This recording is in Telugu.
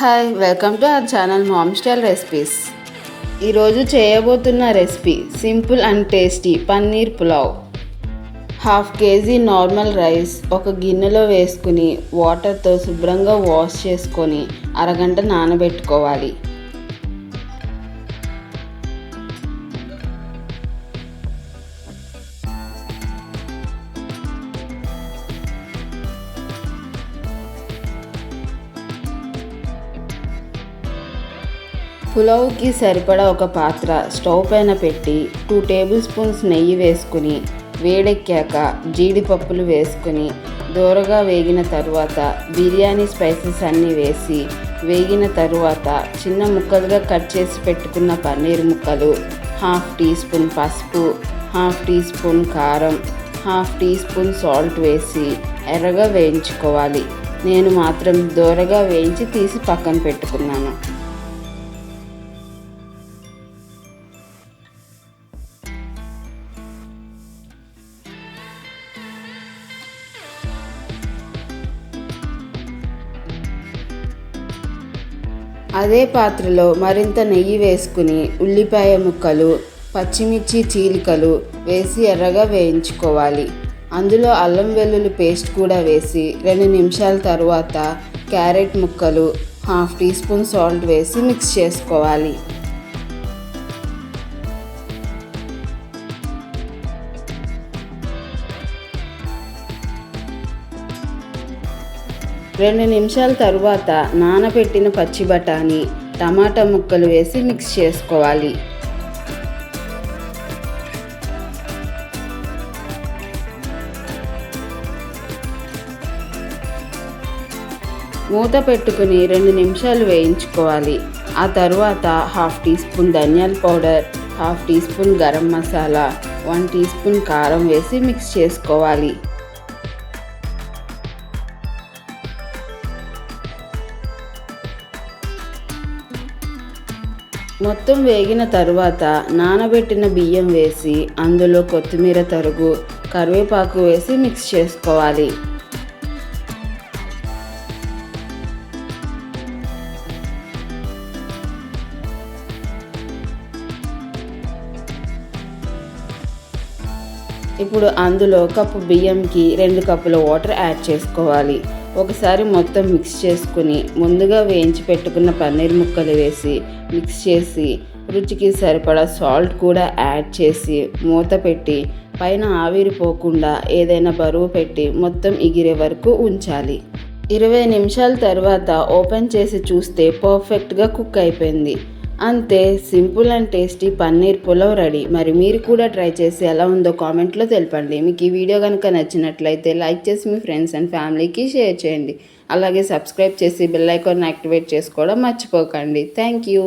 Hi, welcome to our channel ma'am style recipes. ఈరోజు చేయబోతున్న recipe simple and tasty paneer pulao. 1/2 kg normal rice ఒక గిన్నెలో వేసుకుని వాటర్తో శుభ్రంగా వాష్ చేసుకొని అరగంట నానబెట్టుకోవాలి. పులావ్కి సరిపడా ఒక పాత్ర స్టవ్ పైన పెట్టి 2 టేబుల్ స్పూన్స్ నెయ్యి వేసుకుని వేడెక్కాక జీడిపప్పులు వేసుకుని దోరగా వేగిన తరువాత బిర్యానీ స్పైసెస్ అన్నీ వేసి వేగిన తరువాత చిన్న ముక్కలుగా కట్ చేసి పెట్టుకున్న పన్నీర్ ముక్కలు, 1/2 టీ స్పూన్ పసుపు, 1/2 టీ స్పూన్ కారం, 1/2 టీ స్పూన్ సాల్ట్ వేసి ఎర్రగా వేయించుకోవాలి. నేను మాత్రం దోరగా వేయించి తీసి పక్కన పెట్టుకున్నాను. అదే పాత్రలో మరింత నెయ్యి వేసుకుని ఉల్లిపాయ ముక్కలు, పచ్చిమిర్చి చీలికలు వేసి ఎర్రగా వేయించుకోవాలి. అందులో అల్లం వెల్లుల్లి పేస్ట్ కూడా వేసి 2 నిమిషాల తరువాత క్యారెట్ ముక్కలు, 1/2 టీ స్పూన్ సాల్ట్ వేసి మిక్స్ చేసుకోవాలి. రెండు నిమిషాల తరువాత నానబెట్టిన పచ్చి బఠానీ, టమాటా ముక్కలు వేసి మిక్స్ చేసుకోవాలి. మూత పెట్టుకుని 2 నిమిషాలు వేయించుకోవాలి. ఆ తర్వాత 1/2 టీ స్పూన్ ధనియాల powder, 1/2 teaspoon garam masala, 1 teaspoon కారం వేసి మిక్స్ చేసుకోవాలి. మొత్తం వేగిన తరువాత నానబెట్టిన బియ్యం వేసి అందులో కొత్తిమీర తరుగు, కరివేపాకు వేసి మిక్స్ చేసుకోవాలి. ఇప్పుడు అందులో కప్పు బియ్యంకి 2 కప్పుల వాటర్ యాడ్ చేసుకోవాలి. ఒకసారి మొత్తం మిక్స్ చేసుకుని ముందుగా వేయించి పెట్టుకున్న పన్నీర్ ముక్కలు వేసి మిక్స్ చేసి రుచికి సరిపడా సాల్ట్ కూడా యాడ్ చేసి మూత పెట్టి పైన ఆవిరిపోకుండా ఏదైనా బరువు పెట్టి మొత్తం ఎగిరే వరకు ఉంచాలి. 20 నిమిషాల తర్వాత ఓపెన్ చేసి చూస్తే పర్ఫెక్ట్గా కుక్ అయిపోయింది. అంతే, simple and tasty paneer pulao ready. మరి మీరు కూడా ట్రై చేసి ఎలా ఉందో కామెంట్లో తెలపండి. మీకు ఈ వీడియో కనుక నచ్చినట్లయితే లైక్ చేసి మీ ఫ్రెండ్స్ అండ్ ఫ్యామిలీకి షేర్ చేయండి. అలాగే సబ్స్క్రైబ్ చేసి బెల్ ఐకాన్ యాక్టివేట్ చేసుకోవడం మర్చిపోకండి. Thank you.